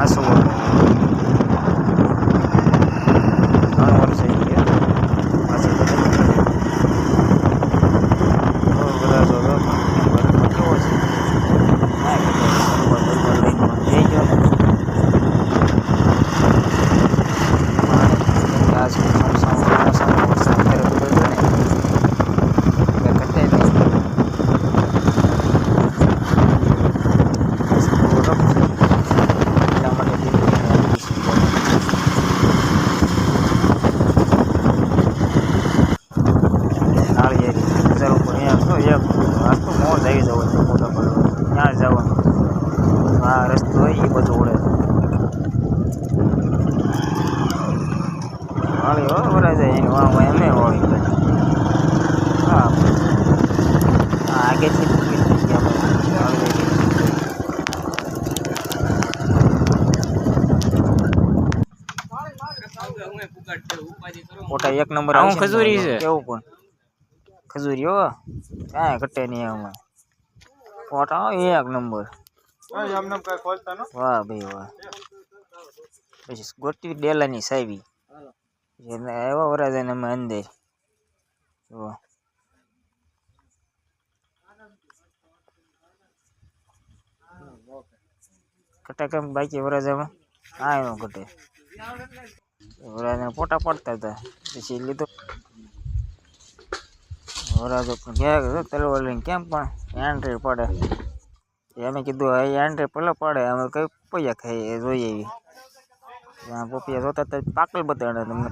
આસુ 3 વર્ષ થઈ ગયા પાછળ બધા જો કેવો છે હા લઈ ગયો ને મોજ આવી જવાનું ફોટા પાડવા ત્યાં જવાનું આ રસ્તો હોય એ બધું ઉડે વાળી હો વરાય જાય એની વાળમાં એમને વાળી હા આગેથી ફોટા 1 નંબર આવે ખજૂરી છે કેવું પણ ખજૂરી હો કાંઈ ઘટે નહીં આમાં ફોટા 1 નંબર વાહ ભાઈ વાહ પછી ગોટી ડેલાની સાવી એવા વરાજા ને અમે અંદર જો ઘટે કેમ બાકી વરાજામાં હા એનો ઘટે વરાજાને ફોટા પડતા હતા પછી લીધો વરાજો પણ ગયા તલવાર લઈને કેમ પણ એન્ટ્રી પડે અમે કીધું એન્ટ્રી પેલો પડે અમે કઈ પૈયા ખાઈએ જોઈએ એવી ત્યાં પપૈયા જોતા હતા પાકલ બતાડે તમને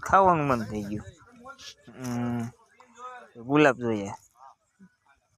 ખાવાનું મન થઈ ગયું ગુલાબ જોઈએ